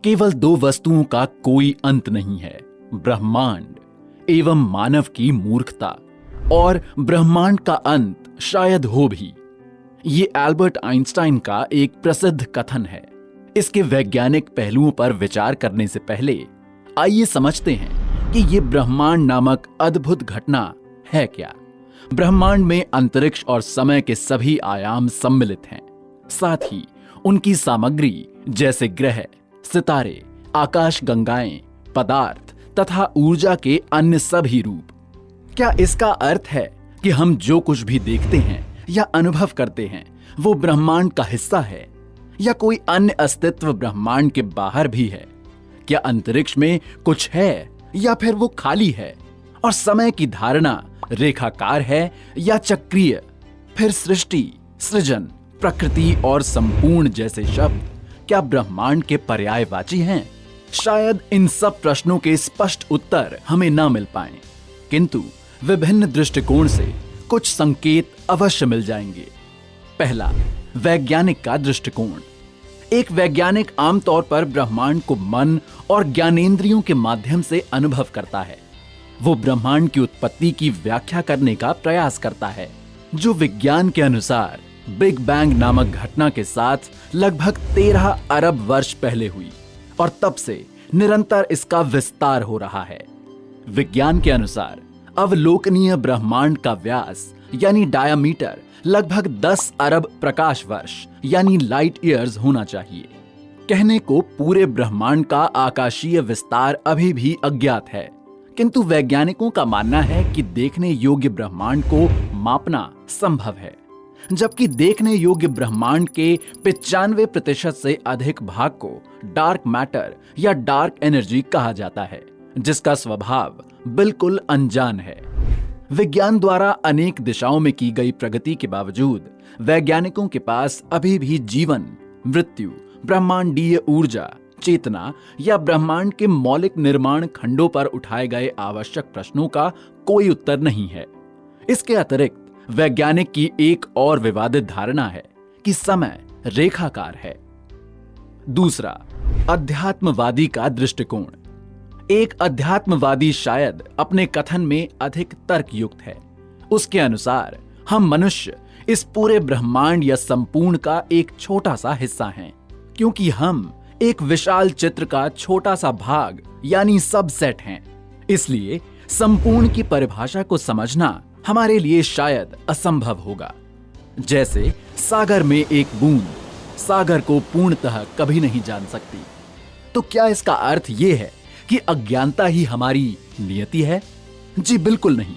केवल दो वस्तुओं का कोई अंत नहीं है, ब्रह्मांड एवं मानव की मूर्खता। और ब्रह्मांड का अंत शायद हो भी। ये एल्बर्ट आइंस्टाइन का एक प्रसिद्ध कथन है। इसके वैज्ञानिक पहलुओं पर विचार करने से पहले आइए समझते हैं कि ये ब्रह्मांड नामक अद्भुत घटना है क्या। ब्रह्मांड में अंतरिक्ष और समय के सभी आयाम सम्मिलित हैं, साथ ही उनकी सामग्री जैसे ग्रह, सितारे, आकाश गंगाएं, पदार्थ तथा ऊर्जा के अन्य सभी रूप। क्या इसका अर्थ है कि हम जो कुछ भी देखते हैं या अनुभव करते हैं वो ब्रह्मांड का हिस्सा है, या कोई अन्य अस्तित्व ब्रह्मांड के बाहर भी है? क्या अंतरिक्ष में कुछ है या फिर वो खाली है? और समय की धारणा रेखाकार है या चक्रीय? फिर सृष्टि, सृजन, प्रकृति और संपूर्ण जैसे शब्द क्या ब्रह्मांड के पर्यायवाची हैं? शायद इन सब प्रश्नों के स्पष्ट उत्तर हमें न मिल पाएं, किंतु विभिन्न दृष्टिकोण से कुछ संकेत अवश्य मिल जाएंगे। पहला, वैज्ञानिक का दृष्टिकोण। एक वैज्ञानिक आमतौर पर ब्रह्मांड को मन और ज्ञानेंद्रियों के माध्यम से अनुभव करता है। वो ब्रह्मांड की उत्पत्ति की व्याख्या करने का प्रयास करता है, जो विज्ञान के अनुसार बिग बैंग नामक घटना के साथ लगभग 13 अरब वर्ष पहले हुई और तब से निरंतर इसका विस्तार हो रहा है। विज्ञान के अनुसार अवलोकनीय ब्रह्मांड का व्यास यानी डायामीटर लगभग 10 अरब प्रकाश वर्ष यानी लाइट ईयर्स होना चाहिए। कहने को पूरे ब्रह्मांड का आकाशीय विस्तार अभी भी अज्ञात है, किंतु वैज्ञानिकों का मानना है कि देखने योग्य ब्रह्मांड को मापना संभव है, जबकि देखने योग्य ब्रह्मांड के 95% से अधिक भाग को डार्क मैटर या डार्क एनर्जी कहा जाता है, जिसका स्वभाव बिल्कुल अनजान है। विज्ञान द्वारा अनेक दिशाओं में की गई प्रगति के बावजूद वैज्ञानिकों के पास अभी भी जीवन, मृत्यु, ब्रह्मांडीय ऊर्जा, चेतना या ब्रह्मांड के मौलिक निर्माण खंडों पर उठाए गए आवश्यक प्रश्नों का कोई उत्तर नहीं है। इसके अतिरिक्त वैज्ञानिक की एक और विवादित धारणा है कि समय रेखाकार है। दूसरा, अध्यात्मवादी का दृष्टिकोण। एक अध्यात्मवादी शायद अपने कथन में अधिक तर्कयुक्त है। उसके अनुसार हम मनुष्य इस पूरे ब्रह्मांड या संपूर्ण का एक छोटा सा हिस्सा हैं, क्योंकि हम एक विशाल चित्र का छोटा सा भाग यानी सबसेट हैं। इसलिए संपूर्ण की परिभाषा को समझना हमारे लिए शायद असंभव होगा। जैसे सागर में एक बूंद सागर को पूर्णतः कभी नहीं जान सकती। तो क्या इसका अर्थ यह है कि अज्ञानता ही हमारी नियति है? जी बिल्कुल नहीं।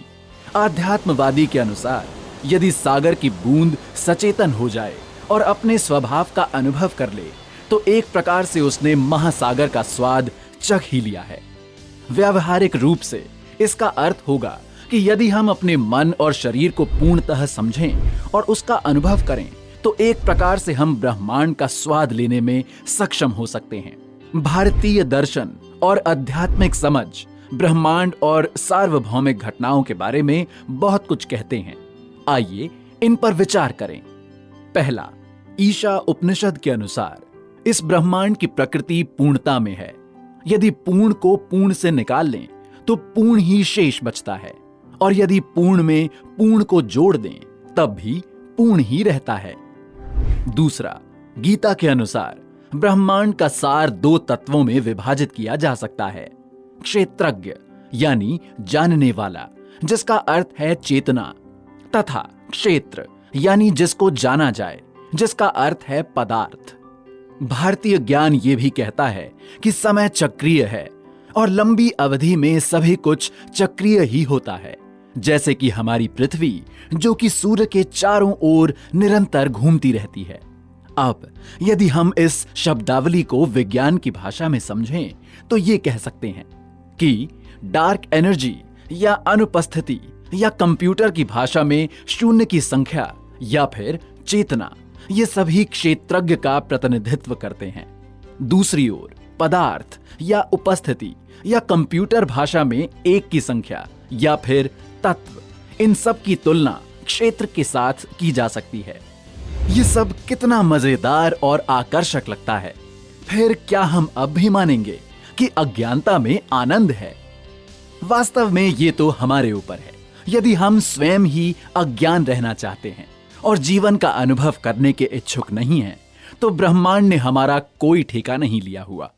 आध्यात्मवादी के अनुसार यदि सागर की बूंद सचेतन हो जाए और अपने स्वभाव का अनुभव कर ले, तो एक प्रकार से उसने महासागर का स्वाद चख ही लिया है। व्यावहारिक रूप से इसका अर्थ होगा कि यदि हम अपने मन और शरीर को पूर्णतः समझें और उसका अनुभव करें, तो एक प्रकार से हम ब्रह्मांड का स्वाद लेने में सक्षम हो सकते हैं। भारतीय दर्शन और आध्यात्मिक समझ ब्रह्मांड और सार्वभौमिक घटनाओं के बारे में बहुत कुछ कहते हैं। आइए इन पर विचार करें। पहला, ईशा उपनिषद के अनुसार इस ब्रह्मांड की प्रकृति पूर्णता में है। यदि पूर्ण को पूर्ण से निकाल लें तो पूर्ण ही शेष बचता है, और यदि पूर्ण में पूर्ण को जोड़ दें तब भी पूर्ण ही रहता है। दूसरा, गीता के अनुसार ब्रह्मांड का सार 2 तत्वों में विभाजित किया जा सकता है। क्षेत्रज्ञ यानी जानने वाला, जिसका अर्थ है चेतना, तथा क्षेत्र यानी जिसको जाना जाए, जिसका अर्थ है पदार्थ। भारतीय ज्ञान ये भी कहता है कि समय चक्रीय है और लंबी अवधि में सभी कुछ चक्रीय ही होता है, जैसे कि हमारी पृथ्वी जो कि सूर्य के चारों ओर निरंतर घूमती रहती है। अब यदि हम इस शब्दावली को विज्ञान की भाषा में समझें तो ये कह सकते हैं कि डार्क एनर्जी या अनुपस्थिति या कंप्यूटर की भाषा में शून्य की संख्या या फिर चेतना, ये सभी क्षेत्रज्ञ का प्रतिनिधित्व करते हैं। दूसरी ओर पदार्थ या उपस्थिति या कंप्यूटर भाषा में 1 की संख्या या फिर तत्व, इन सब की तुलना क्षेत्र के साथ की जा सकती है। ये सब कितना मजेदार और आकर्षक लगता है, फिर क्या हम अब भी मानेंगे कि अज्ञानता में आनंद है? वास्तव में ये तो हमारे ऊपर है। यदि हम स्वयं ही अज्ञान रहना चाहते हैं और जीवन का अनुभव करने के इच्छुक नहीं हैं, तो ब्रह्मांड ने हमारा कोई ठेका नहीं लिया हुआ।